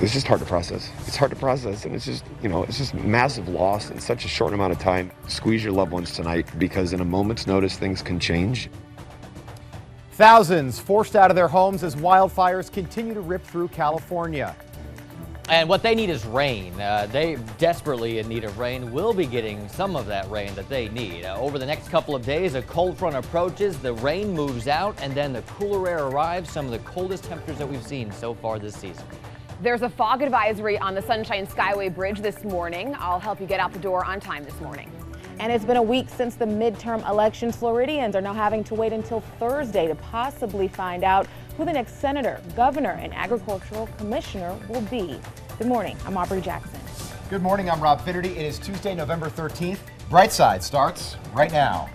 It's just hard to process. It's hard to process, and it's just, it's just massive loss in such a short amount of time. Squeeze your loved ones tonight, because in a moment's notice, things can change. Thousands forced out of their homes as wildfires continue to rip through California. And what they need is rain. They desperately in need of rain. Will be getting some of that rain that they need. Over the next couple of days, a cold front approaches, the rain moves out, and then the cooler air arrives. Some of the coldest temperatures that we've seen so far this season. There's a fog advisory on the Sunshine Skyway Bridge this morning. I'll help you get out the door on time this morning. And it's been a week since the midterm elections. Floridians are now having to wait until Thursday to possibly find out who the next senator, governor, and agricultural commissioner will be. Good morning, I'm Aubrey Jackson. Good morning, I'm Rob Finnerty. It is Tuesday, November 13th. Brightside starts right now.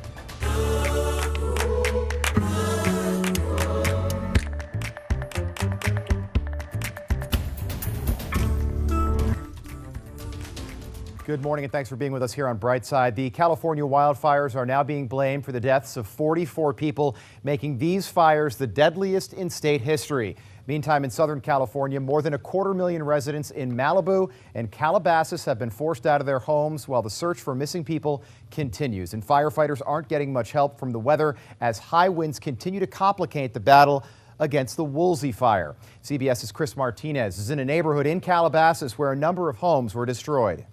Good morning and thanks for being with us here on Brightside. The California wildfires are now being blamed for the deaths of 44 people, making these fires the deadliest in state history. Meantime, in Southern California, more than 250,000 residents in Malibu and Calabasas have been forced out of their homes while the search for missing people continues. And firefighters aren't getting much help from the weather as high winds continue to complicate the battle against the Woolsey fire. CBS's Chris Martinez is in a neighborhood in Calabasas where a number of homes were destroyed.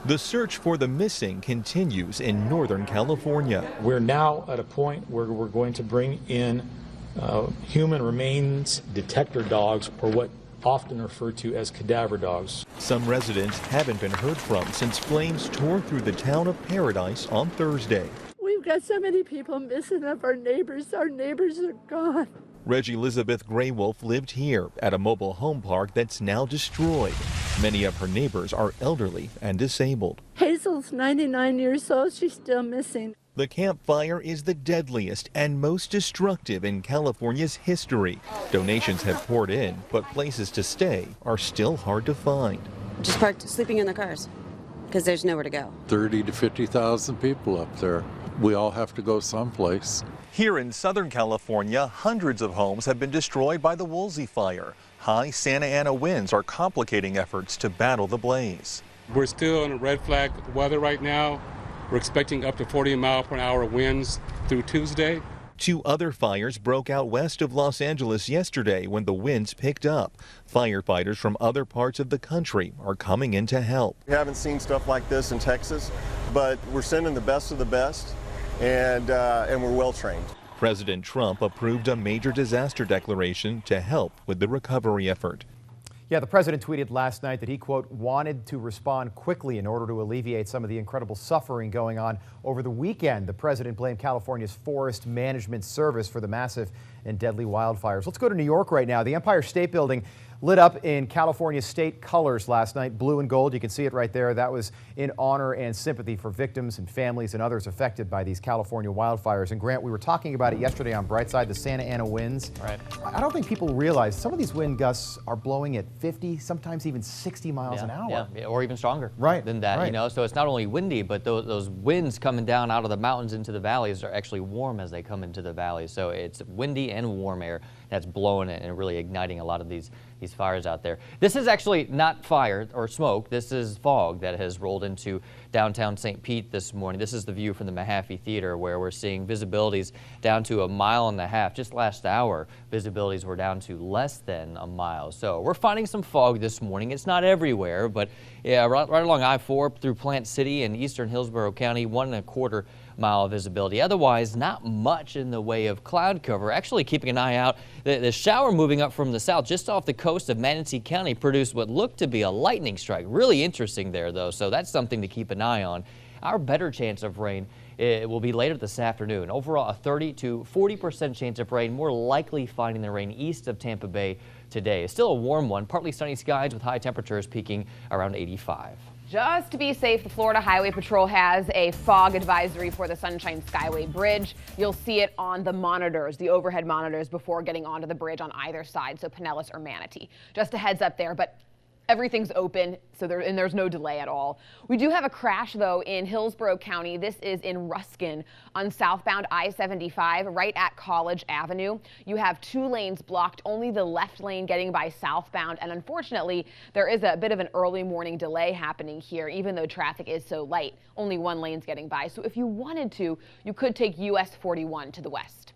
The search for the missing continues in Northern California. We're now at a point where we're going to bring in human remains detector dogs, or what often referred to as cadaver dogs. Some residents haven't been heard from since flames tore through the town of Paradise on Thursday. We've got so many people missing of our neighbors. Our neighbors are gone. Reggie Elizabeth Graywolf lived here at a mobile home park that's now destroyed. Many of her neighbors are elderly and disabled. Hazel's 99 years old. She's still missing. The Camp Fire is the deadliest and most destructive in California's history. Donations have poured in, but places to stay are still hard to find. Just parked, sleeping in their cars, because there's nowhere to go. 30 to 50,000 people up there. We all have to go someplace. Here in Southern California, hundreds of homes have been destroyed by the Woolsey fire. High Santa Ana winds are complicating efforts to battle the blaze. We're still in a red flag weather right now. We're expecting up to 40-mile-per-hour winds through Tuesday. 2 other fires broke out west of Los Angeles yesterday when the winds picked up. Firefighters from other parts of the country are coming in to help. We haven't seen stuff like this in Texas, but we're sending the best of the best, and we're well trained. President Trump approved a major disaster declaration to help with the recovery effort. Yeah, the president tweeted last night that he, quote, wanted to respond quickly in order to alleviate some of the incredible suffering going on over the weekend. The president blamed California's Forest Management Service for the massive and deadly wildfires. Let's go to New York right now. The Empire State Building lit up in California state colors last night, blue and gold. You can see it right there. That was in honor and sympathy for victims and families and others affected by these California wildfires. And Grant, we were talking about it yesterday on Brightside, the Santa Ana winds. Right. I don't think people realize some of these wind gusts are blowing at 50, sometimes even 60 miles an hour. Yeah, or even stronger than that, So it's not only windy, but those winds coming down out of the mountains into the valleys are actually warm as they come into the valleys. So it's windy and warm air that's blowing it and really igniting a lot of these fires out there. This is actually not fire or smoke. This is fog that has rolled into downtown St. Pete this morning. This is the view from the Mahaffey Theater, where we're seeing visibilities down to 1.5 miles. Just last hour, visibilities were down to less than a mile. So we're finding some fog this morning. It's not everywhere, but yeah, right along I-4 through Plant City and eastern Hillsborough County, 1.25 mile visibility. Otherwise, not much in the way of cloud cover. Actually, keeping an eye out, the shower moving up from the south just off the coast of Manatee County produced what looked to be a lightning strike. Really interesting there, though, so that's something to keep an eye on. Our better chance of rain will be later this afternoon. Overall, a 30 to 40% chance of rain, more likely finding the rain east of Tampa Bay today. It's still a warm one, partly sunny skies with high temperatures peaking around 85. Just to be safe, the Florida Highway Patrol has a fog advisory for the Sunshine Skyway Bridge. You'll see it on the monitors, the overhead monitors, before getting onto the bridge on either side, so Pinellas or Manatee. Just a heads up there, but Everything's open, so there's no delay at all. We do have a crash, though, in Hillsborough County. This is in Ruskin on southbound I-75, right at College Avenue. You have 2 lanes blocked, only the left lane getting by southbound, and unfortunately, there is a bit of an early morning delay happening here, even though traffic is so light. Only 1 lane's getting by, so if you wanted to, you could take US 41 to the west.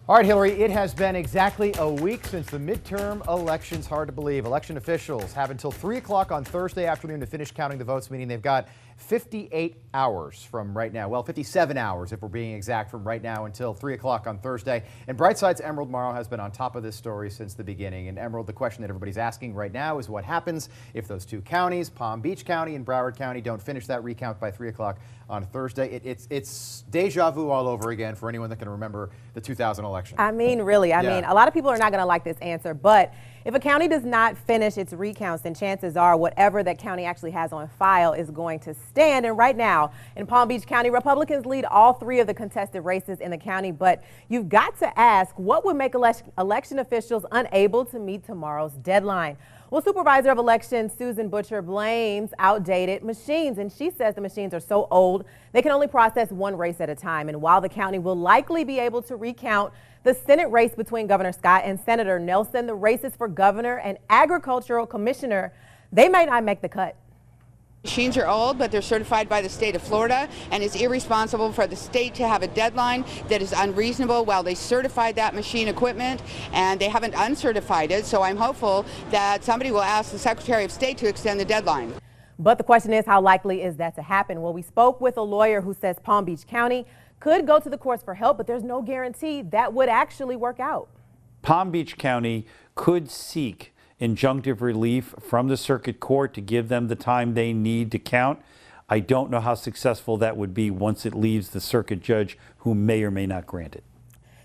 All right, Hillary, it has been exactly a week since the midterm elections. Hard to believe. Election officials have until 3 o'clock on Thursday afternoon to finish counting the votes, meaning they've got 58 hours from right now. Well, 57 hours if we're being exact, from right now until 3 o'clock on Thursday. And Brightside's Emerald Morrow has been on top of this story since the beginning. And Emerald, the question that everybody's asking right now is what happens if those 2 counties, Palm Beach County and Broward County, don't finish that recount by 3 o'clock on Thursday. It's deja vu all over again for anyone that can remember the 2000 election. I mean, really, I mean, a lot of people are not going to like this answer, but if a county does not finish its recounts, then chances are whatever that county actually has on file is going to stand. And right now in Palm Beach County, Republicans lead all 3 of the contested races in the county. But you've got to ask, what would make election officials unable to meet tomorrow's deadline? Well, Supervisor of Elections Susan Butcher blames outdated machines, and she says the machines are so old they can only process 1 race at a time. And while the county will likely be able to recount the Senate race between Governor Scott and Senator Nelson, the races for governor and agricultural commissioner, they may not make the cut. Machines are old, but they're certified by the state of Florida, and it's irresponsible for the state to have a deadline that is unreasonable while they certified that machine equipment, and they haven't uncertified it. So I'm hopeful that somebody will ask the Secretary of State to extend the deadline. But the question is, how likely is that to happen? Well, we spoke with a lawyer who says Palm Beach County could go to the courts for help, but there's no guarantee that would actually work out. Palm Beach County could seek injunctive relief from the circuit court to give them the time they need to count. I don't know how successful that would be once it leaves the circuit judge, who may or may not grant it.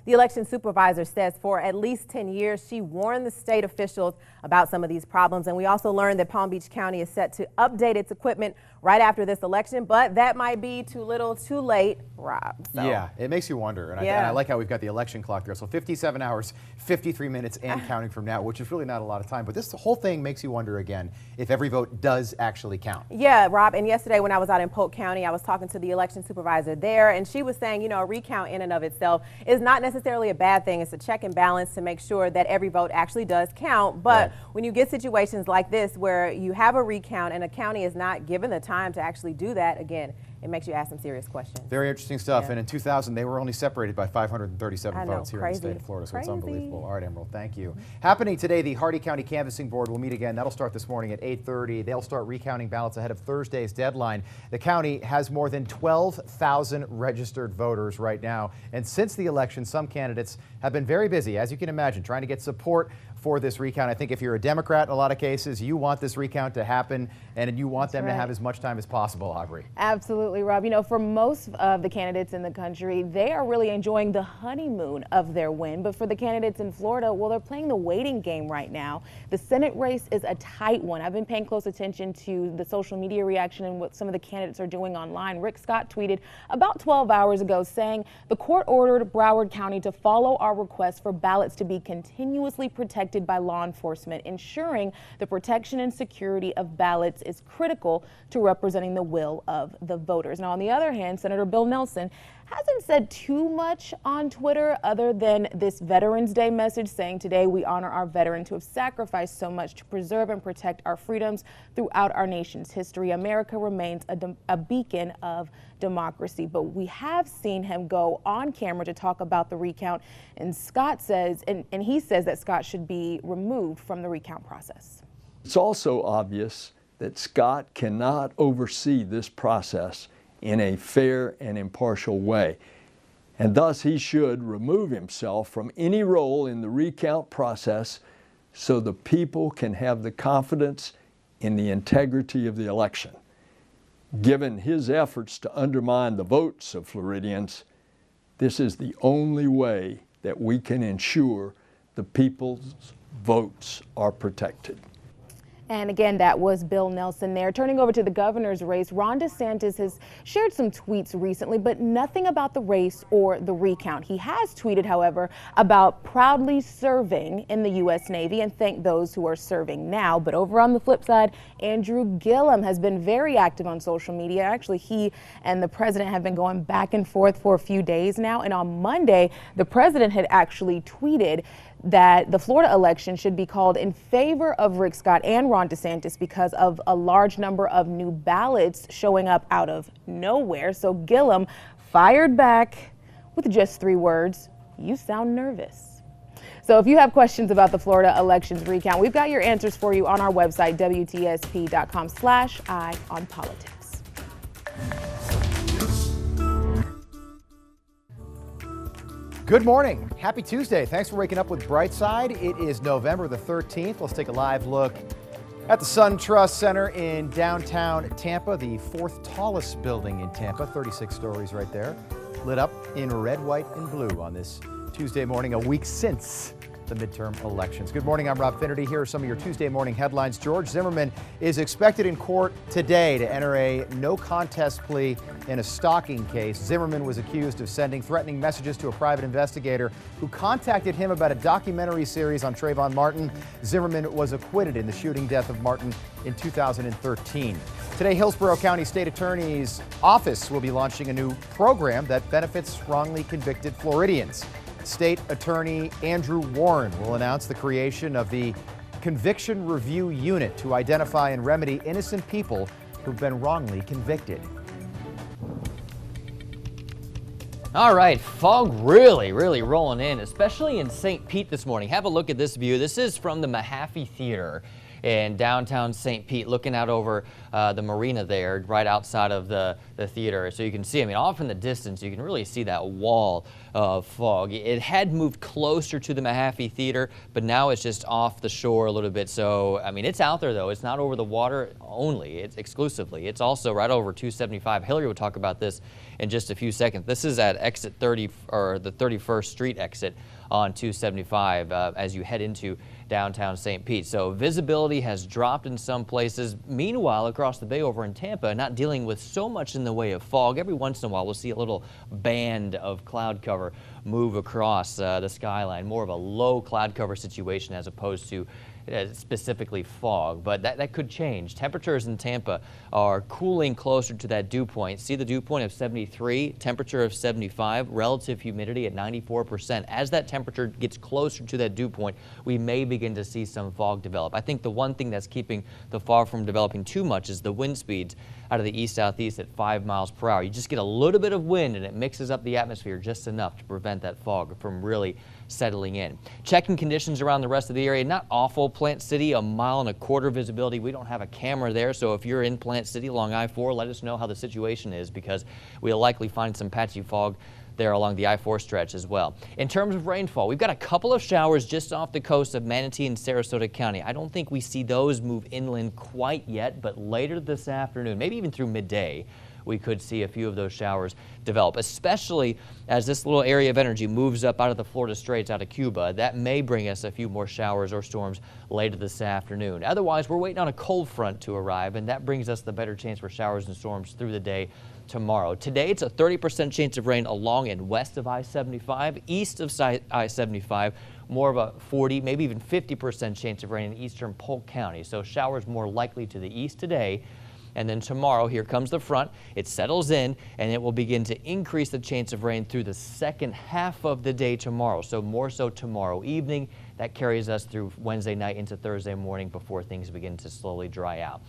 The election supervisor says for at least 10 years, she warned the state officials about some of these problems. And we also learned that Palm Beach County is set to update its equipment right after this election, but that might be too little, too late, Rob. So. Yeah, it makes you wonder. And I like how we've got the election clock there. So 57 hours, 53 minutes and counting from now, which is really not a lot of time. But this whole thing makes you wonder again if every vote does actually count. Yeah, Rob. And yesterday when I was out in Polk County, I was talking to the election supervisor there, and she was saying, you know, a recount in and of itself is not necessarily a bad thing. It's a check and balance to make sure that every vote actually does count. But when you get situations like this where you have a recount and a county is not given the time to actually do that, again, it makes you ask some serious questions. Very interesting stuff. And in 2000, they were only separated by 537 votes here in the state of Florida. So it's unbelievable. All right, Emerald, thank you. Happening today, the Hardee County Canvassing Board will meet again. That'll start this morning at 8:30. They'll start recounting ballots ahead of Thursday's deadline. The county has more than 12,000 registered voters right now. And since the election, some candidates have been very busy, as you can imagine, trying to get support for this recount. I think if you're a Democrat in a lot of cases, you want this recount to happen, and you want them to have as much time as possible, Aubrey. Absolutely, Rob. You know, for most of the candidates in the country, they are really enjoying the honeymoon of their win. But for the candidates in Florida, well, they're playing the waiting game right now. The Senate race is a tight one. I've been paying close attention to the social media reaction and what some of the candidates are doing online. Rick Scott tweeted about 12 hours ago saying, "The court ordered Broward County to follow our request for ballots to be continuously protected by law enforcement. Ensuring the protection and security of ballots is critical to representing the will of the voters." Now, on the other hand, Senator Bill Nelson hasn't said too much on Twitter other than this Veterans Day message saying, "Today we honor our veterans who have sacrificed so much to preserve and protect our freedoms throughout our nation's history. America remains a beacon of democracy." But we have seen him go on camera to talk about the recount, and Scott says, and he says that Scott should be removed from the recount process. It's also obvious that Scott cannot oversee this process in a fair and impartial way, and thus he should remove himself from any role in the recount process so the people can have the confidence in the integrity of the election. Given his efforts to undermine the votes of Floridians, this is the only way that we can ensure the people's votes are protected. And again, that was Bill Nelson there. Turning over to the governor's race, Ron DeSantis has shared some tweets recently, but nothing about the race or the recount. He has tweeted, however, about proudly serving in the U.S. Navy and thanked those who are serving now. But over on the flip side, Andrew Gillum has been very active on social media. Actually, he and the president have been going back and forth for a few days now. And on Monday, the president had actually tweeted that the Florida election should be called in favor of Rick Scott and Ron DeSantis because of a large number of new ballots showing up out of nowhere. So Gillum fired back with just 3 words: "You sound nervous." So if you have questions about the Florida elections recount, we've got your answers for you on our website, WTSP.com/EyeOnPolitics. Good morning. Happy Tuesday. Thanks for waking up with Brightside. It is November the 13th. Let's take a live look at the SunTrust Center in downtown Tampa, the 4th tallest building in Tampa, 36 stories right there, lit up in red, white, and blue on this Tuesday morning, a week since the midterm elections. Good morning, I'm Rob Finnerty. Here are some of your Tuesday morning headlines. George Zimmerman is expected in court today to enter a no contest plea in a stalking case. Zimmerman was accused of sending threatening messages to a private investigator who contacted him about a documentary series on Trayvon Martin. Zimmerman was acquitted in the shooting death of Martin in 2013. Today, Hillsborough County State Attorney's Office will be launching a new program that benefits wrongly convicted Floridians. State Attorney Andrew Warren will announce the creation of the Conviction Review Unit to identify and remedy innocent people who've been wrongly convicted. All right, fog really rolling in, especially in St. Pete this morning. Have a look at this view. This is from the Mahaffey Theater in downtown St. Pete, looking out over the marina there, right outside of the theater. So you can see, I mean, off in the distance, you can really see that wall of fog. It had moved closer to the Mahaffey Theater, but now it's just off the shore a little bit. So, I mean, it's out there, though. It's not over the water only. It's exclusively. It's also right over 275. Hillary will talk about this in just a few seconds. This is at exit 30, or the 31st Street exit on 275 as you head into downtown St. Pete. So visibility has dropped in some places. Meanwhile, across the bay over in Tampa, not dealing with so much in the way of fog. Every once in a while, we'll see a little band of cloud cover move across the skyline. More of a low cloud cover situation as opposed to specifically fog, but that could change. Temperatures in Tampa are cooling closer to that dew point. See the dew point of 73, temperature of 75, relative humidity at 94%. As that temperature gets closer to that dew point, we may begin to see some fog develop. I think the one thing that's keeping the fog from developing too much is the wind speeds out of the east-southeast at 5 miles per hour. You just get a little bit of wind and it mixes up the atmosphere just enough to prevent that fog from really settling in. Checking conditions around the rest of the area, not awful. Plant City, 1.25 mile visibility. We don't have a camera there, so if you're in Plant City along I-4, let us know how the situation is, because we'll likely find some patchy fog there along the I-4 stretch as well. In terms of rainfall, we've got a couple of showers just off the coast of Manatee and Sarasota County. I don't think we see those move inland quite yet, but later this afternoon, maybe even through midday, we could see a few of those showers develop, especially as this little area of energy moves up out of the Florida Straits, out of Cuba. That may bring us a few more showers or storms later this afternoon. Otherwise, we're waiting on a cold front to arrive, and that brings us the better chance for showers and storms through the day tomorrow. Today, it's a 30% chance of rain along and west of I-75, east of I-75, more of a 40, maybe even 50% chance of rain in eastern Polk County. So showers more likely to the east today. And then tomorrow, here comes the front. It settles in, and it will begin to increase the chance of rain through the second half of the day tomorrow. So more so tomorrow evening. That carries us through Wednesday night into Thursday morning before things begin to slowly dry out.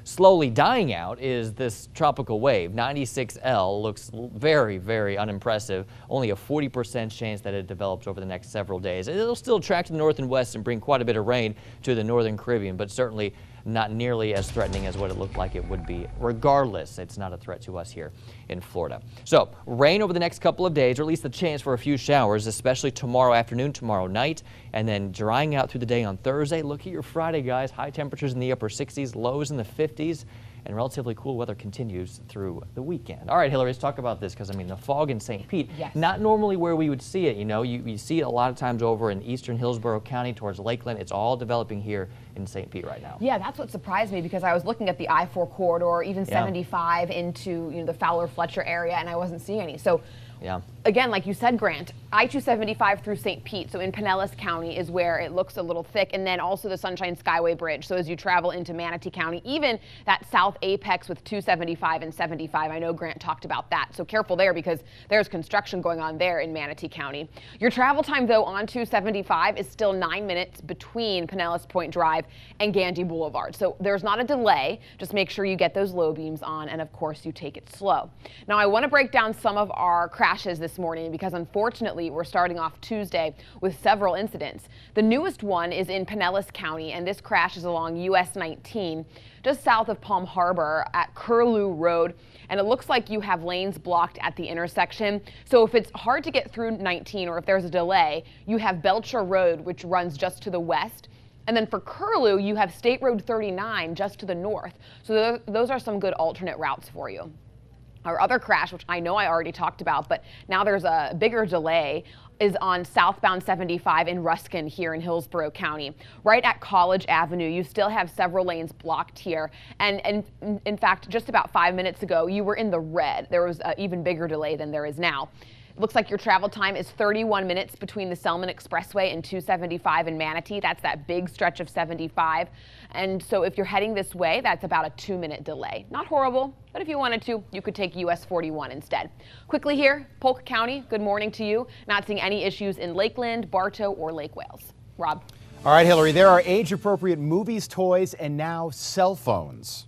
Slowly dying out is this tropical wave. 96L looks very unimpressive. Only a 40% chance that it develops over the next several days. It'll still track to the north and west and bring quite a bit of rain to the northern Caribbean, but certainly not nearly as threatening as what it looked like it would be. Regardless, it's not a threat to us here in Florida. So rain over the next couple of days, or at least the chance for a few showers, especially tomorrow afternoon, tomorrow night, and then drying out through the day on Thursday. Look at your Friday, guys. High temperatures in the upper 60s, lows in the 50s. and relatively cool weather continues through the weekend. All right, Hillary, let's talk about this because, I mean, the fog in St. Pete, not normally where we would see it. You know, you see it a lot of times over in eastern Hillsborough County towards Lakeland. It's all developing here in St. Pete right now. Yeah, that's what surprised me because I was looking at the I-4 corridor, even 75 into the Fowler-Fletcher area, and I wasn't seeing any. So again, like you said, Grant, I-275 through St. Pete, so in Pinellas County is where it looks a little thick, and then also the Sunshine Skyway Bridge. So as you travel into Manatee County, even that south apex with 275 and 75, I know Grant talked about that. So careful there because there's construction going on there in Manatee County. Your travel time, though, on 275 is still 9 minutes between Pinellas Point Drive and Gandy Boulevard. So there's not a delay. Just make sure you get those low beams on, and of course you take it slow. Now I want to break down some of our crashes this morning because unfortunately we're starting off Tuesday with several incidents. The newest one is in Pinellas County, and this crash is along US 19 just south of Palm Harbor at Curlew Road, and it looks like you have lanes blocked at the intersection. So if it's hard to get through 19 or if there's a delay, you have Belcher Road, which runs just to the west. And then for Curlew, you have State Road 39 just to the north. So those are some good alternate routes for you. Our other crash, which I know I already talked about, but now there's a bigger delay, is on southbound 75 in Ruskin here in Hillsborough County. Right at College Avenue, you still have several lanes blocked here. And in fact, just about 5 minutes ago, you were in the red. There was an even bigger delay than there is now. It looks like your travel time is 31 minutes between the Selman Expressway and 275 in Manatee. That's that big stretch of 75. And so if you're heading this way, that's about a 2-minute delay. Not horrible, but if you wanted to, you could take US 41 instead. Quickly here, Polk County, good morning to you. Not seeing any issues in Lakeland, Bartow, or Lake Wales. Rob. All right, Hillary, there are age-appropriate movies, toys, and now cell phones.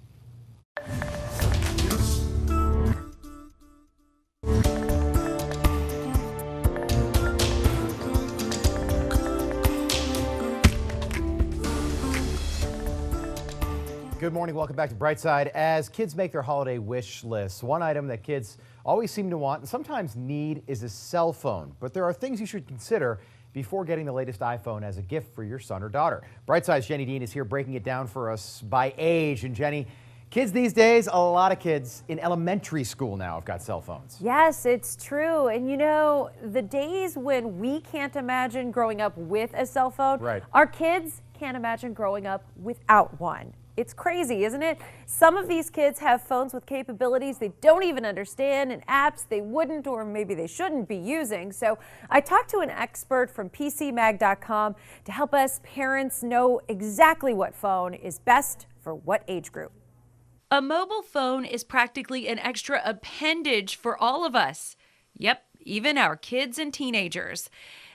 Good morning, welcome back to Brightside. As kids make their holiday wish lists, one item that kids always seem to want and sometimes need is a cell phone. But there are things you should consider before getting the latest iPhone as a gift for your son or daughter. Brightside's Jenny Dean is here breaking it down for us by age. And Jenny, kids these days, a lot of kids in elementary school now have got cell phones. Yes, it's true. And you know, the days when we can't imagine growing up with a cell phone, our kids can't imagine growing up without one. It's crazy, isn't it? Some of these kids have phones with capabilities they don't even understand and apps they wouldn't or maybe they shouldn't be using. So I talked to an expert from PCMag.com to help us parents know exactly what phone is best for what age group. A mobile phone is practically an extra appendage for all of us. Yep, even our kids and teenagers.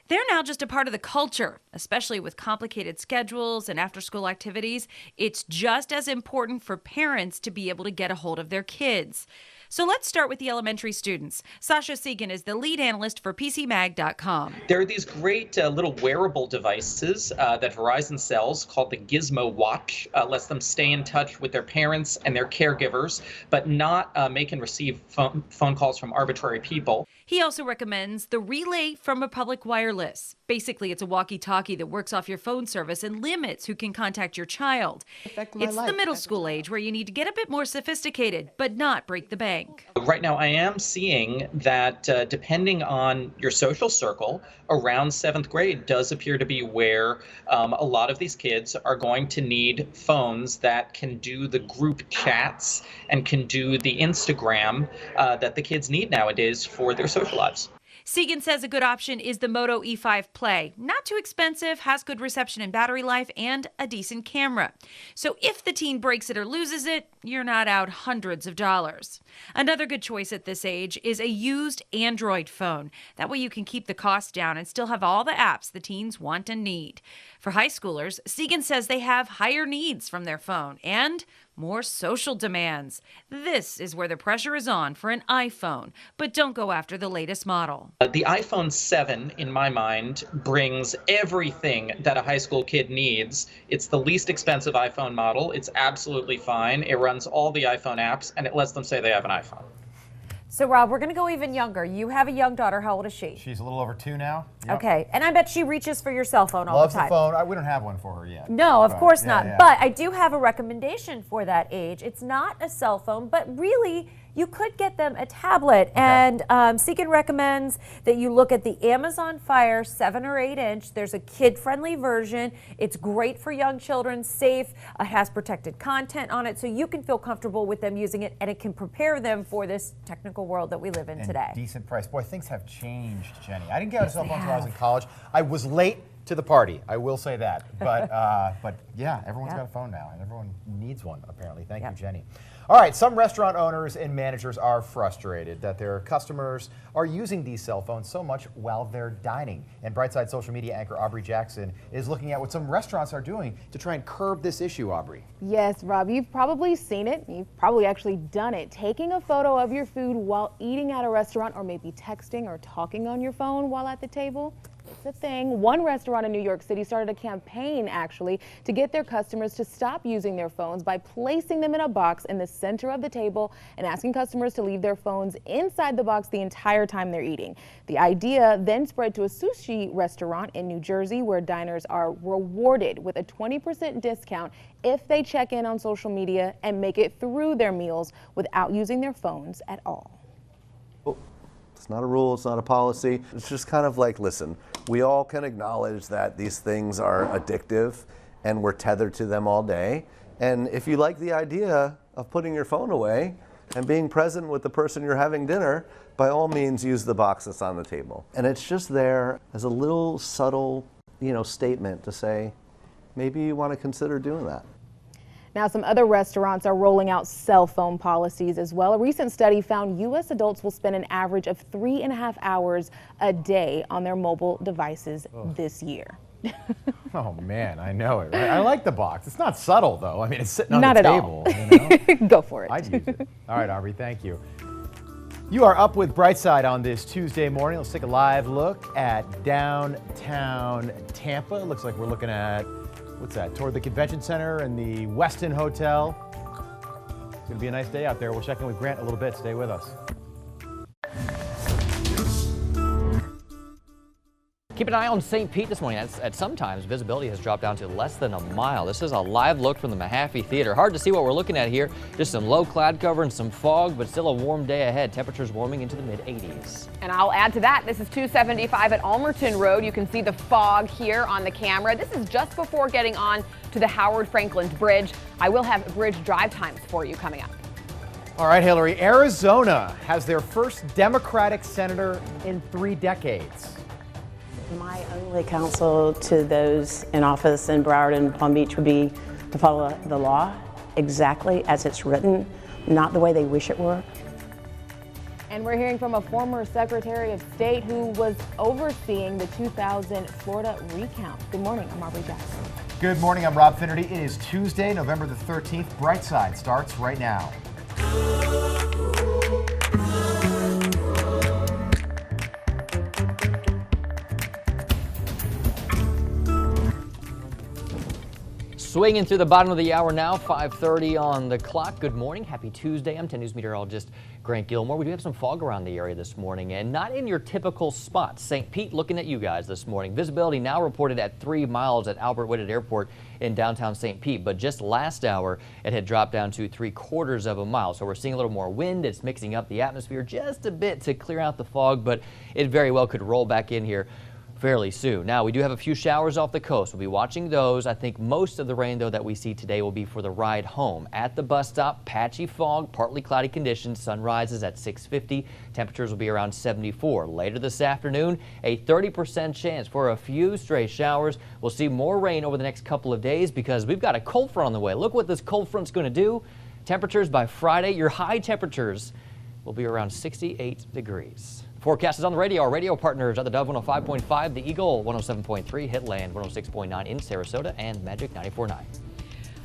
They're now just a part of the culture, especially with complicated schedules and after-school activities. It's just as important for parents to be able to get a hold of their kids. So let's start with the elementary students. Sasha Segan is the lead analyst for PCMag.com. There are these great little wearable devices that Verizon sells called the Gizmo Watch. Lets them stay in touch with their parents and their caregivers, but not make and receive phone calls from arbitrary people. He also recommends the Relay from Republic Wireless. Basically, it's a walkie-talkie that works off your phone service and limits who can contact your child. It's the middle school age where you need to get a bit more sophisticated, but not break the bank. Right now, I am seeing that depending on your social circle, around 7th grade does appear to be where a lot of these kids are going to need phones that can do the group chats and can do the Instagram that the kids need nowadays for their social lives. Segan says a good option is the Moto E5 Play. Not too expensive, has good reception and battery life, and a decent camera. So if the teen breaks it or loses it, you're not out hundreds of dollars. Another good choice at this age is a used Android phone. That way you can keep the cost down and still have all the apps the teens want and need. For high schoolers, Segan says they have higher needs from their phone and more social demands. This is where the pressure is on for an iPhone, but don't go after the latest model. The iPhone 7, in my mind, brings everything that a high school kid needs. It's the least expensive iPhone model. It's absolutely fine. It runs all the iPhone apps, and it lets them say they have an iPhone. So, Rob, we're going to go even younger. You have a young daughter. How old is she? She's a little over 2 now. Yep. Okay, and I bet she reaches for your cell phone all Loves the time. the phone. We don't have one for her yet. No, of course yeah, not. yeah. But I do have a recommendation for that age. It's not a cell phone, but really, you could get them a tablet. Okay. And Seekin recommends that you look at the Amazon Fire 7 or 8 inch. There's a kid-friendly version. It's great for young children, safe. It has protected content on it, so you can feel comfortable with them using it, and it can prepare them for this technical world that we live in today. Decent price. Boy, things have changed, Jenny. I didn't get a cell phone until I was in college. I was late to the party, I will say that. But yeah, everyone's got a phone now, and everyone needs one, apparently. Thank you, Jenny. All right, some restaurant owners and managers are frustrated that their customers are using these cell phones so much while they're dining. And Brightside social media anchor Aubrey Jackson is looking at what some restaurants are doing to try and curb this issue, Aubrey. Yes, Rob, you've probably seen it. You've probably actually done it. Taking a photo of your food while eating at a restaurant, or maybe texting or talking on your phone while at the table. It's a thing. One restaurant in New York City started a campaign, actually, to get their customers to stop using their phones by placing them in a box in the center of the table and asking customers to leave their phones inside the box the entire time they're eating. The idea then spread to a sushi restaurant in New Jersey, where diners are rewarded with a 20% discount if they check in on social media and make it through their meals without using their phones at all. It's not a rule, it's not a policy. It's just kind of like, listen, we all can acknowledge that these things are addictive and we're tethered to them all day. And if you like the idea of putting your phone away and being present with the person you're having dinner, by all means use the box that's on the table. And it's just there as a little subtle, statement to say, maybe you want to consider doing that. Now, some other restaurants are rolling out cell phone policies as well. A recent study found U.S. adults will spend an average of 3.5 hours a day on their mobile devices this year. Oh, man, I know it, right? I like the box. It's not subtle, though. I mean, it's sitting on Not the at table. all. Go for it. I'd use it. All right, Aubrey, thank you. You are up with Brightside on this Tuesday morning. Let's take a live look at downtown Tampa. It looks like we're looking at, what's that, toward the Convention Center and the Westin Hotel. It's going to be a nice day out there. We'll check in with Grant in a little bit. Stay with us. Keep an eye on St. Pete this morning. At sometimes visibility has dropped down to less than a mile. This is a live look from the Mahaffey Theater. Hard to see what we're looking at here. Just some low cloud cover and some fog, but still a warm day ahead. Temperatures warming into the mid-80s. And I'll add to that, this is 275 at Almerton Road. You can see the fog here on the camera. This is just before getting on to the Howard Frankland Bridge. I will have bridge drive times for you coming up. All right, Hillary, Arizona has their first Democratic senator in 3 decades. My only counsel to those in office in Broward and Palm Beach would be to follow the law exactly as it's written, not the way they wish it were. And we're hearing from a former Secretary of State who was overseeing the 2000 Florida recount. Good morning, I'm Aubrey Jackson. Good morning, I'm Rob Finnerty. It is Tuesday, November the 13th. Brightside starts right now. Swinging through the bottom of the hour now, 5:30 on the clock. Good morning, happy Tuesday. I'm 10 News meteorologist Grant Gilmore. We do have some fog around the area this morning, and not in your typical spots. St. Pete looking at you guys this morning. Visibility now reported at 3 miles at Albert Whitted Airport in downtown St. Pete, but just last hour it had dropped down to 3/4 of a mile. So we're seeing a little more wind. It's mixing up the atmosphere just a bit to clear out the fog, but it very well could roll back in here fairly soon. Now, we do have a few showers off the coast. We'll be watching those. I think most of the rain, though, that we see today will be for the ride home. At the bus stop, patchy fog, partly cloudy conditions. Sun rises at 6:50. Temperatures will be around 74. Later this afternoon, a 30% chance for a few stray showers. We'll see more rain over the next couple of days because we've got a cold front on the way. Look what this cold front's going to do. Temperatures by Friday, your high temperatures will be around 68 degrees. Forecast is on the radio. Our radio partners are the Dove 105.5, the Eagle 107.3, Hitland 106.9 in Sarasota, and Magic 94.9.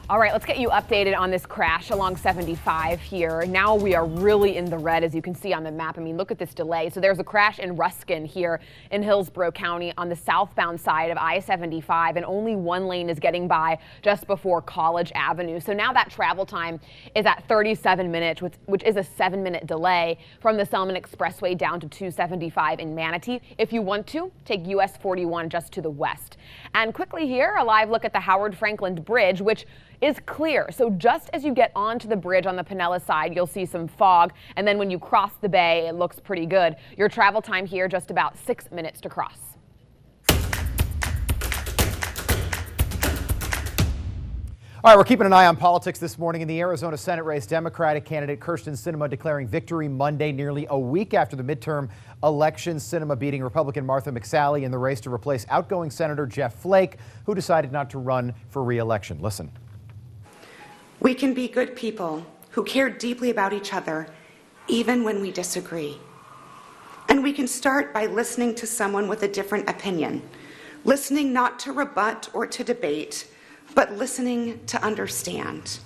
All right, let's get you updated on this crash along 75 here. Now we are really in the red, as you can see on the map. I mean, look at this delay. So there's a crash in Ruskin here in Hillsborough County on the southbound side of I-75, and only one lane is getting by just before College Avenue. So now that travel time is at 37 minutes, which is a 7-minute delay from the Selman Expressway down to 275 in Manatee. If you want to, take US 41 just to the west. And quickly here, a live look at the Howard Franklin Bridge, which is clear. So just as you get onto the bridge on the Pinellas side, you'll see some fog. And then when you cross the bay, it looks pretty good. Your travel time here, just about 6 minutes to cross. All right, we're keeping an eye on politics this morning. In the Arizona Senate race, Democratic candidate Kyrsten Sinema declaring victory Monday, nearly a week after the midterm election. Sinema beating Republican Martha McSally in the race to replace outgoing Senator Jeff Flake, who decided not to run for re-election. Listen. We can be good people who care deeply about each other, even when we disagree. And we can start by listening to someone with a different opinion, listening not to rebut or to debate, but listening to understand.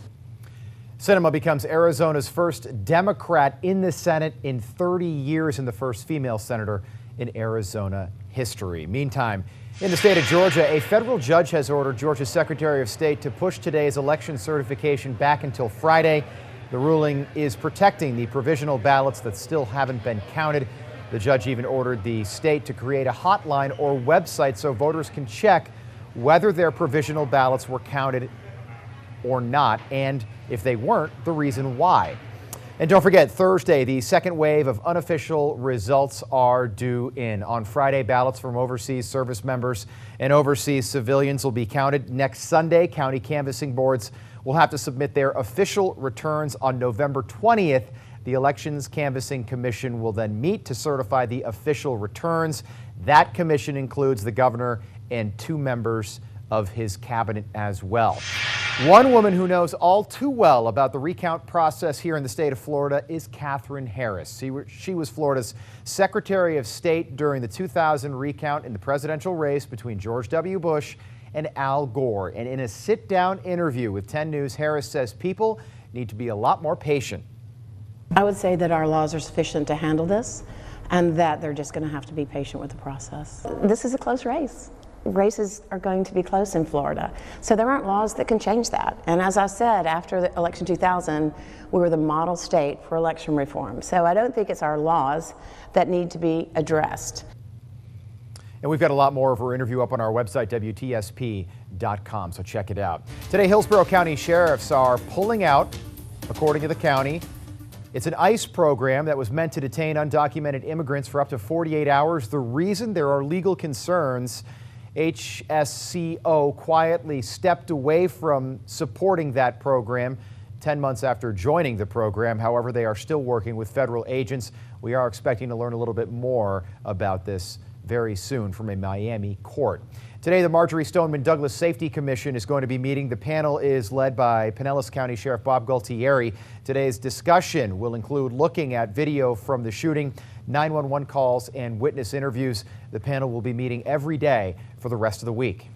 Sinema becomes Arizona's first Democrat in the Senate in 30 years and the first female senator in Arizona history. Meantime, in the state of Georgia, a federal judge has ordered Georgia's Secretary of State to push today's election certification back until Friday. The ruling is protecting the provisional ballots that still haven't been counted. The judge even ordered the state to create a hotline or website so voters can check whether their provisional ballots were counted or not, and if they weren't, the reason why. And don't forget, Thursday, the second wave of unofficial results are due in. On Friday, ballots from overseas service members and overseas civilians will be counted. Next Sunday, county canvassing boards will have to submit their official returns on November 20th. The Elections Canvassing Commission will then meet to certify the official returns. That commission includes the governor and 2 members of his cabinet as well. One woman who knows all too well about the recount process here in the state of Florida is Katherine Harris. She was Florida's Secretary of State during the 2000 recount in the presidential race between George W. Bush and Al Gore. And in a sit-down interview with 10 News, Harris says people need to be a lot more patient. I would say that our laws are sufficient to handle this and that they're just going to have to be patient with the process. This is a close race. Races are going to be close in Florida, so there aren't laws that can change that. And as I said, after the election 2000, we were the model state for election reform. So I don't think it's our laws that need to be addressed. And we've got a lot more of her interview up on our website, WTSP.com, so check it out. Today, Hillsborough County sheriffs are pulling out, according to the county. It's an ICE program that was meant to detain undocumented immigrants for up to 48 hours. The reason? There are legal concerns. HSCO quietly stepped away from supporting that program 10 months after joining the program. However, they are still working with federal agents. We are expecting to learn a little bit more about this very soon from a Miami court. Today, the Marjorie Stoneman Douglas Safety Commission is going to be meeting. The panel is led by Pinellas County Sheriff Bob Gualtieri. Today's discussion will include looking at video from the shooting, 911 calls, and witness interviews. The panel will be meeting every day for the rest of the week.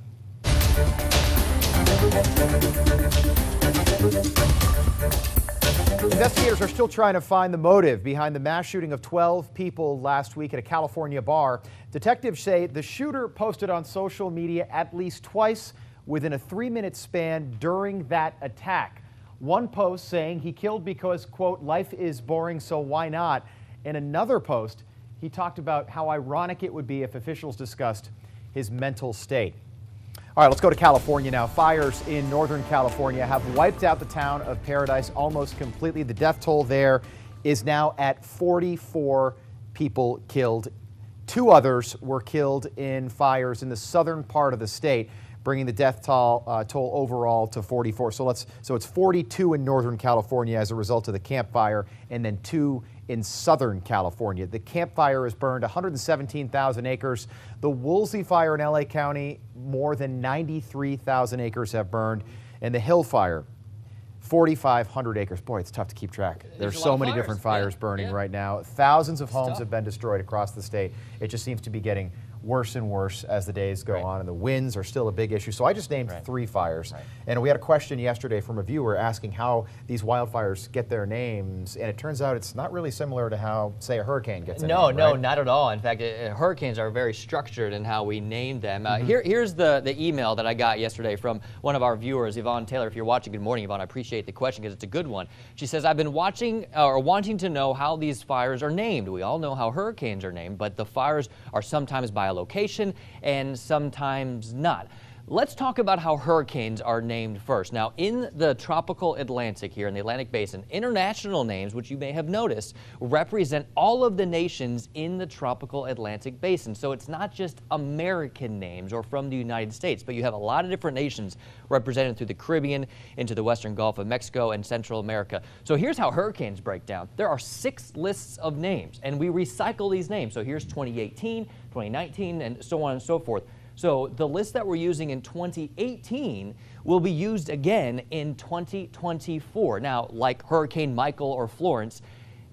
Investigators are still trying to find the motive behind the mass shooting of 12 people last week at a California bar. Detectives say the shooter posted on social media at least twice within a 3-minute span during that attack. One post saying he killed because, quote, life is boring, so why not? In another post, he talked about how ironic it would be if officials discussed his mental state. All right, let's go to California now. Fires in Northern California have wiped out the town of Paradise almost completely. The death toll there is now at 44 people killed. 2 others were killed in fires in the southern part of the state, bringing the death toll overall to 44. So it's 42 in Northern California as a result of the Camp Fire, and then 2 in Southern California. The Camp Fire has burned 117,000 acres. The Woolsey Fire in LA County, more than 93,000 acres have burned. And the Hill Fire, 4,500 acres. Boy, it's tough to keep track. There's so many different fires burning right now. Thousands of homes have been destroyed across the state. It just seems to be getting worse and worse as the days go on, and the winds are still a big issue. So I just named 3 fires. And we had a question yesterday from a viewer asking how these wildfires get their names, and it turns out it's not really similar to how, say, a hurricane gets a name, right? Not at all. In fact, hurricanes are very structured in how we name them. Here's the email that I got yesterday from one of our viewers, Yvonne Taylor. If you're watching, good morning, Yvonne. I appreciate the question because it's a good one. She says, I've been watching or wanting to know how these fires are named. We all know how hurricanes are named, but the fires are sometimes by a location and sometimes not. Let's talk about how hurricanes are named first. Now, in the tropical Atlantic here in the Atlantic Basin, international names, which you may have noticed, represent all of the nations in the tropical Atlantic Basin. So it's not just American names or from the United States, but you have a lot of different nations represented through the Caribbean, into the Western Gulf of Mexico and Central America. So here's how hurricanes break down. There are 6 lists of names, and we recycle these names. So here's 2018, 2019, and so on and so forth. So the list that we're using in 2018 will be used again in 2024. Now, like Hurricane Michael or Florence,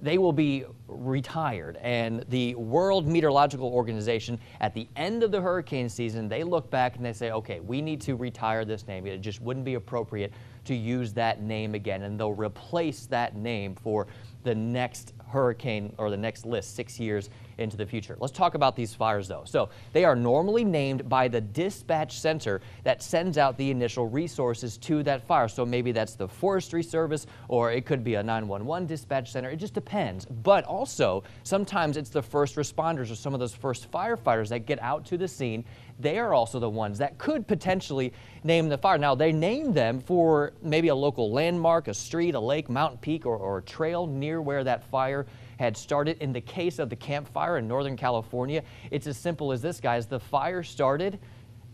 they will be retired. And the World Meteorological Organization, at the end of the hurricane season, they look back and they say, okay, we need to retire this name. It just wouldn't be appropriate to use that name again. And they'll replace that name for the next hurricane or the next list 6 years into the future. Let's talk about these fires though. So they are normally named by the dispatch center that sends out the initial resources to that fire. So maybe that's the Forestry Service, or it could be a 911 dispatch center. It just depends. But also sometimes it's the first responders or some of those first firefighters that get out to the scene. They are also the ones that could potentially name the fire. Now, they name them for maybe a local landmark, a street, a lake, mountain peak, or a trail near where that fire had started. In the case of the Camp Fire in Northern California, it's as simple as this, guys. The fire started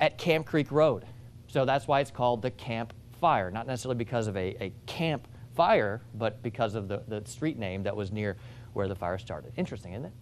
at Camp Creek Road. So that's why it's called the Camp Fire, not necessarily because of a camp fire, but because of the street name that was near where the fire started. Interesting, isn't it?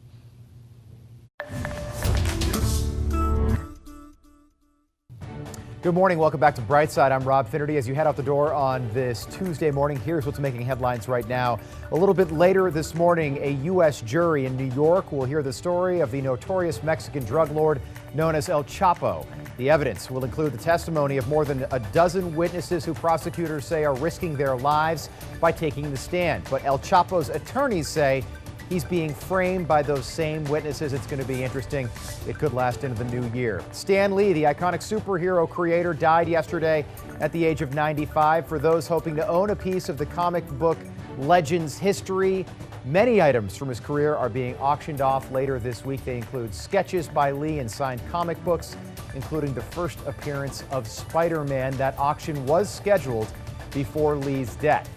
Good morning. Welcome back to Brightside. I'm Rob Finnerty. As you head out the door on this Tuesday morning, here's what's making headlines right now. A little bit later this morning, a U.S. jury in New York will hear the story of the notorious Mexican drug lord known as El Chapo. The evidence will include the testimony of more than a dozen witnesses who prosecutors say are risking their lives by taking the stand. But El Chapo's attorneys say he's being framed by those same witnesses. It's going to be interesting. It could last into the new year. Stan Lee, the iconic superhero creator, died yesterday at the age of 95. For those hoping to own a piece of the comic book legend's history, many items from his career are being auctioned off later this week. They include sketches by Lee and signed comic books, including the first appearance of Spider-Man. That auction was scheduled before Lee's death.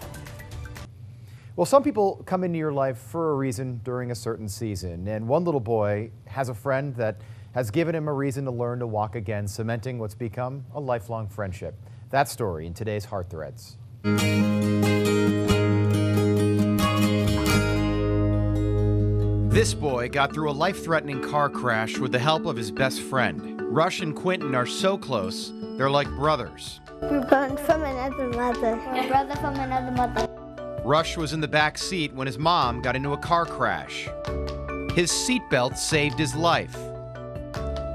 Well, some people come into your life for a reason during a certain season, and one little boy has a friend that has given him a reason to learn to walk again, cementing what's become a lifelong friendship. That story in today's Heart Threads. This boy got through a life-threatening car crash with the help of his best friend. Rush and Quentin are so close, they're like brothers. We're born from another mother. We're brother from another mother. Rush was in the back seat when his mom got into a car crash. His seatbelt saved his life,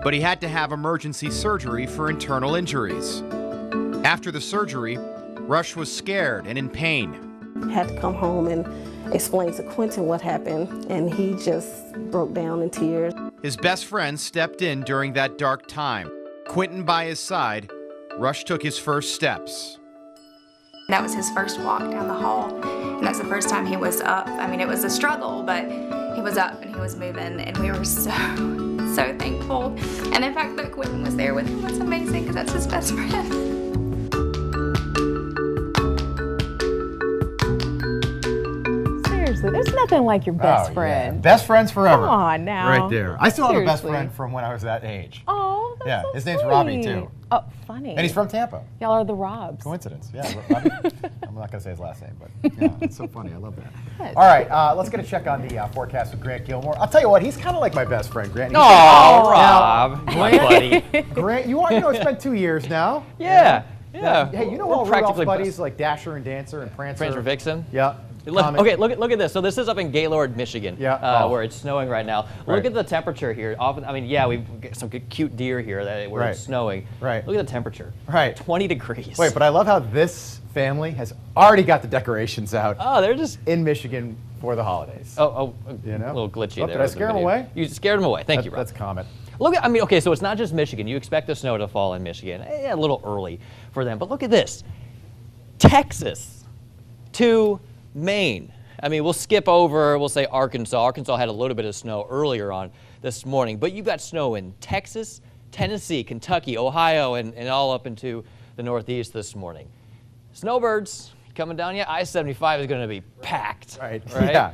but he had to have emergency surgery for internal injuries. After the surgery, Rush was scared and in pain. I had to come home and explain to Quentin what happened, and he just broke down in tears. His best friend stepped in during that dark time. Quentin by his side, Rush took his first steps. That was his first walk down the hall, and that's the first time he was up. I mean, it was a struggle, but he was up and he was moving, and we were so thankful. And the fact that Quentin was there with him was amazing, because that's his best friend. Seriously, there's nothing like your best friend. Yeah. Best friends forever. Come on now. Right there. I still have a best Seriously. friend from when I was that age. Oh, that's yeah, so his name's sweet. Robbie, too. Oh, funny. And he's from Tampa. Y'all are the Robs. Coincidence, yeah. Robbie. I'm not going to say his last name, but yeah, it's so funny. I love that. Good. All right, let's get a check on the forecast with Grant Gilmore. I'll tell you what, he's kind of like my best friend, Grant. Oh, Rob, my buddy. Grant, it's been 2 years now. Yeah. Hey, you know all practically Rudolph's buddies like Dasher and Dancer and Prancer? Vixen? Yeah. Okay, look at this. So this is up in Gaylord, Michigan, where it's snowing right now. Look at the temperature here. Often, I mean, yeah, we've got some good, cute deer here where it's snowing. Right. Look at the temperature. Right. 20 degrees. Wait, but I love how this family has already got the decorations out. Oh, they're just in Michigan for the holidays. You know, a little glitchy there. Did I scare them away? You scared them away. Thank you, Rob. That's common. Look at, I mean, okay, so it's not just Michigan. You expect the snow to fall in Michigan. A little early for them, but look at this. Texas to Maine. I mean, we'll skip over, we'll say Arkansas. Arkansas had a little bit of snow earlier on this morning, but you've got snow in Texas, Tennessee, Kentucky, Ohio, and all up into the Northeast this morning. Snowbirds coming down yet? I-75 is going to be packed. Right. Yeah.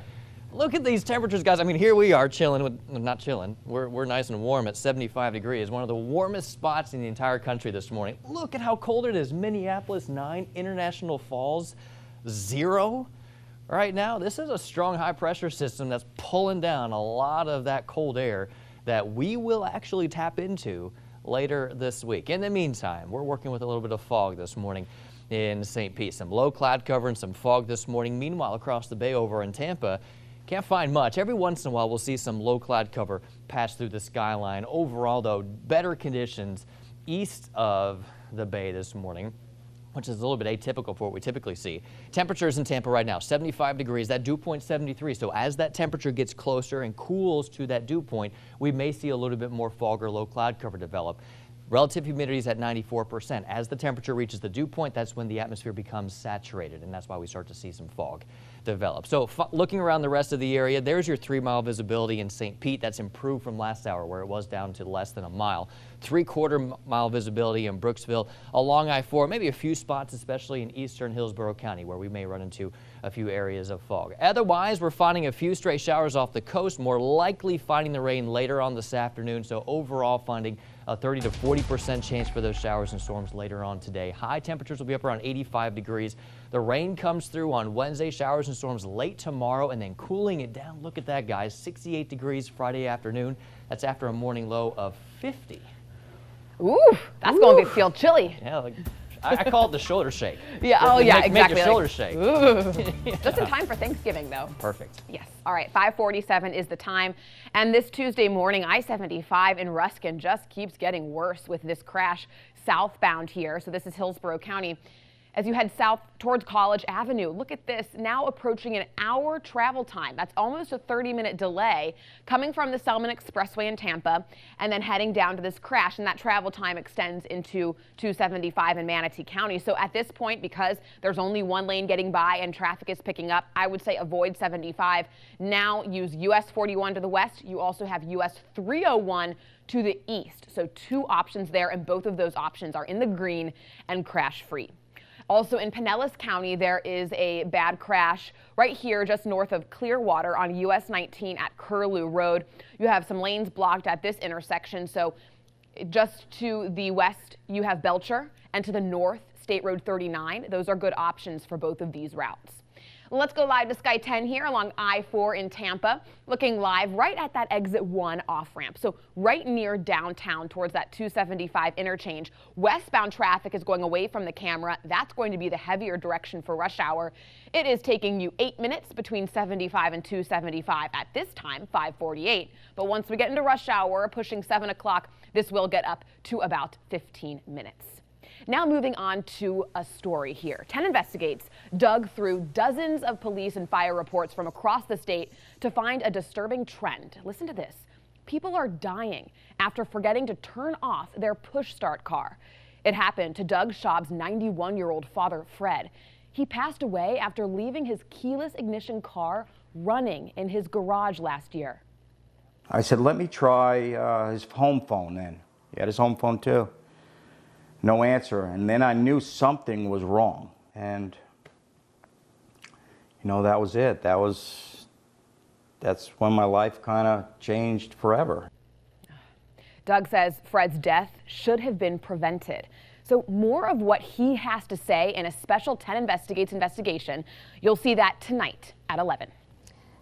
Look at these temperatures, guys. I mean, here we are chilling with, not chilling. We're nice and warm at 75 degrees. One of the warmest spots in the entire country this morning. Look at how cold it is. Minneapolis 9, International Falls 0 right now. This is a strong high pressure system that's pulling down a lot of that cold air that we will actually tap into later this week. In the meantime, we're working with a little bit of fog this morning in St. Pete. Some low cloud cover and some fog this morning. Meanwhile, across the bay over in Tampa, can't find much. Every once in a while, we'll see some low cloud cover pass through the skyline. Overall, though, better conditions east of the bay this morning, which is a little bit atypical for what we typically see. Temperatures in Tampa right now, 75 degrees, that dew point 73. So as that temperature gets closer and cools to that dew point, we may see a little bit more fog or low cloud cover develop. Relative humidity is at 94%. As the temperature reaches the dew point, that's when the atmosphere becomes saturated, and that's why we start to see some fog develop. So looking around the rest of the area, there's your 3-mile visibility in St. Pete. That's improved from last hour where it was down to less than a mile. 3/4 mile visibility in Brooksville, along I-4, maybe a few spots, especially in eastern Hillsborough County, where we may run into a few areas of fog. Otherwise, we're finding a few stray showers off the coast, more likely finding the rain later on this afternoon. So overall, finding a 30 to 40% chance for those showers and storms later on today. High temperatures will be up around 85 degrees. The rain comes through on Wednesday, showers and storms late tomorrow, and then cooling it down. Look at that, guys, 68 degrees Friday afternoon. That's after a morning low of 50. Ooh, that's going to feel chilly. Yeah, like, I call it the shoulder shake. Yeah, oh yeah, exactly. Make your shoulders shake. Ooh. Just in time for Thanksgiving, though. Perfect. Yes. All right, 5:47 is the time. And this Tuesday morning, I-75 in Ruskin just keeps getting worse with this crash southbound here. So this is Hillsborough County. As you head south towards College Avenue, look at this, now approaching an hour travel time. That's almost a 30-minute delay coming from the Selman Expressway in Tampa and then heading down to this crash, and that travel time extends into 275 in Manatee County. So at this point, because there's only one lane getting by and traffic is picking up, I would say avoid 75. Now use US 41 to the west. You also have US 301 to the east. So 2 options there, and both of those options are in the green and crash free. Also in Pinellas County, there is a bad crash right here just north of Clearwater on US 19 at Curlew Road. You have some lanes blocked at this intersection. So just to the west, you have Belcher, and to the north, State Road 39. Those are good options for both of these routes. Let's go live to Sky 10 here along I-4 in Tampa, looking live right at that exit 1 off-ramp. So right near downtown towards that 275 interchange. Westbound traffic is going away from the camera. That's going to be the heavier direction for rush hour. It is taking you 8 minutes between 75 and 275 at this time, 5:48. But once we get into rush hour, pushing 7 o'clock, this will get up to about 15 minutes. Now moving on to a story here. 10 Investigates dug through dozens of police and fire reports from across the state to find a disturbing trend. Listen to this. People are dying after forgetting to turn off their push-start car. It happened to Doug Schaub's 91-year-old father, Fred. He passed away after leaving his keyless ignition car running in his garage last year. I said, let me try his home phone then. He had his home phone too. No answer, and then I knew something was wrong, and you know, that was it. That's when my life kind of changed forever. Doug says Fred's death should have been prevented. So more of what he has to say in a special 10 Investigates investigation. You'll see that tonight at 11.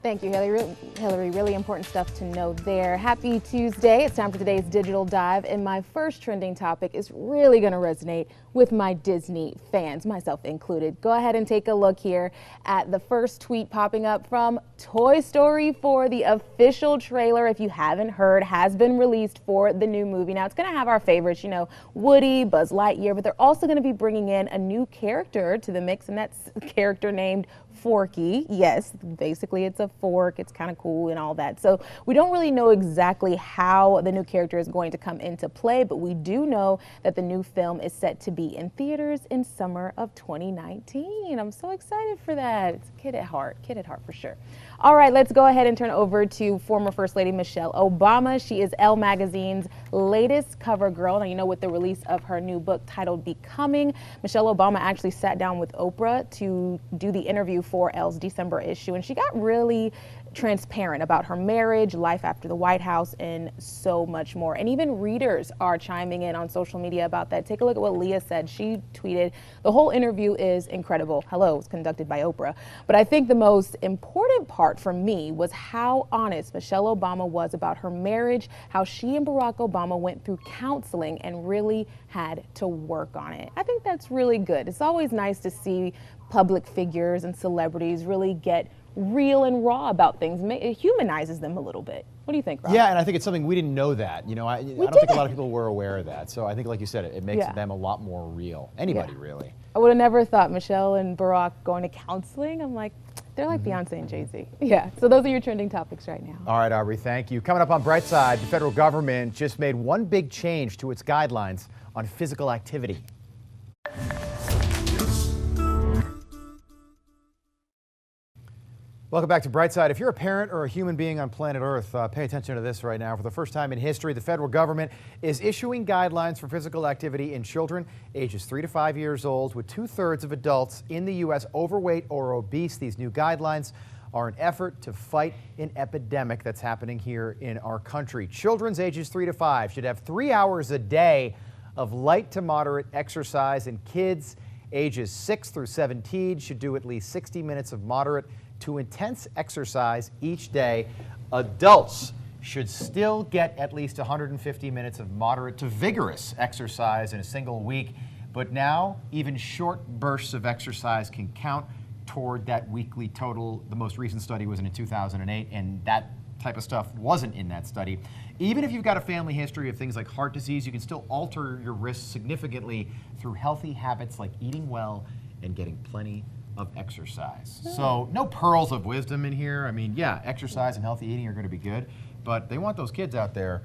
Thank you, Hillary. Really important stuff to know there. Happy Tuesday. It's time for today's Digital Dive, and my first trending topic is really going to resonate with my Disney fans, myself included. Go ahead and take a look here at the first tweet popping up from Toy Story 4. The official trailer, if you haven't heard, has been released for the new movie. Now, it's going to have our favorites, you know, Woody, Buzz Lightyear, but they're also going to be bringing in a new character to the mix, and that's a character named Forky. Yes, basically it's a fork. It's kind of cool and all that. So we don't really know exactly how the new character is going to come into play, but we do know that the new film is set to be in theaters in summer of 2019. I'm so excited for that. It's kid at heart for sure. All right, let's go ahead and turn over to former First Lady Michelle Obama. She is Elle Magazine's latest cover girl. Now, you know, with the release of her new book titled Becoming, Michelle Obama actually sat down with Oprah to do the interview for Elle's December issue, and she got really transparent about her marriage, life after the White House, and so much more. And even readers are chiming in on social media about that. Take a look at what Leah said. She tweeted, "The whole interview is incredible." Hello, it was conducted by Oprah. But I think the most important part for me was how honest Michelle Obama was about her marriage, how she and Barack Obama went through counseling and really had to work on it. I think that's really good. It's always nice to see public figures and celebrities really get real and raw about things. It humanizes them a little bit. What do you think, Rob? Yeah, and I think it's something we didn't know that. You know, I don't think a lot of people were aware of that. So I think, like you said, it makes them a lot more real. Anybody, really. I would have never thought Michelle and Barack going to counseling. I'm like, they're like Beyonce and Jay-Z. Yeah, so those are your trending topics right now. All right, Aubrey, thank you. Coming up on Brightside, the federal government just made one big change to its guidelines on physical activity. Welcome back to Brightside. If you're a parent or a human being on planet Earth, pay attention to this right now. For the first time in history, the federal government is issuing guidelines for physical activity in children ages 3 to 5 years old, with 2/3 of adults in the U.S. overweight or obese. These new guidelines are an effort to fight an epidemic that's happening here in our country. Children's ages 3 to 5 should have 3 hours a day of light to moderate exercise, and kids ages 6 through 17 should do at least 60 minutes of moderate to intense exercise each day. Adults should still get at least 150 minutes of moderate to vigorous exercise in a single week. But now, even short bursts of exercise can count toward that weekly total. The most recent study was in 2008, and that type of stuff wasn't in that study. Even if you've got a family history of things like heart disease, you can still alter your risk significantly through healthy habits like eating well and getting plenty of exercise. So no pearls of wisdom in here. I mean, yeah, exercise and healthy eating are going to be good, but they want those kids out there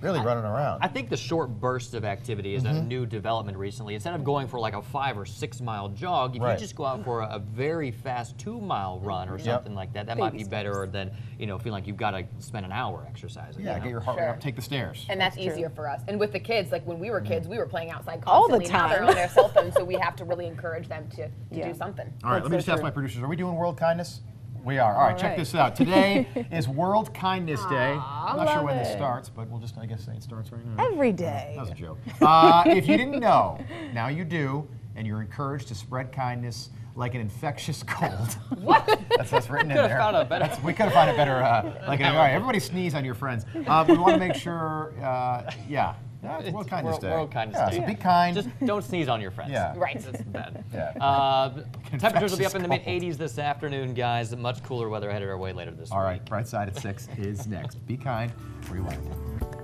really running around. I think the short bursts of activity is a new development recently. Instead of going for like a 5 or 6 mile jog, if you just go out for a very fast 2 mile run or something like that, that might be better than, you know, feeling like you've got to spend an hour exercising. Yeah, get your heart rate up, take the stairs. And that's easier for us. And with the kids, like when we were kids, we were playing outside constantly. All the time. Now they're on their cell phones, so we have to really encourage them to do something. All right, let me just ask my producers, are we doing World Kindness? We are. All right, check this out. Today is World Kindness Day. I'm not sure when this starts, but we'll just, I guess, say it starts right now. Every day. That was a joke. If you didn't know, now you do, and you're encouraged to spread kindness like an infectious cold. What? That's what's written in there. We could have found a better, all right, everybody sneeze on your friends. We want to make sure, it's World Kindness Day. World Kindness Day. So be kind. Just don't sneeze on your friends. Yeah. Right. That's bad. Yeah. Temperatures will be up in the mid-80s this afternoon, guys. Much cooler weather headed our way later this week. All right, Brightside at 6 is next. Be kind. Rewind.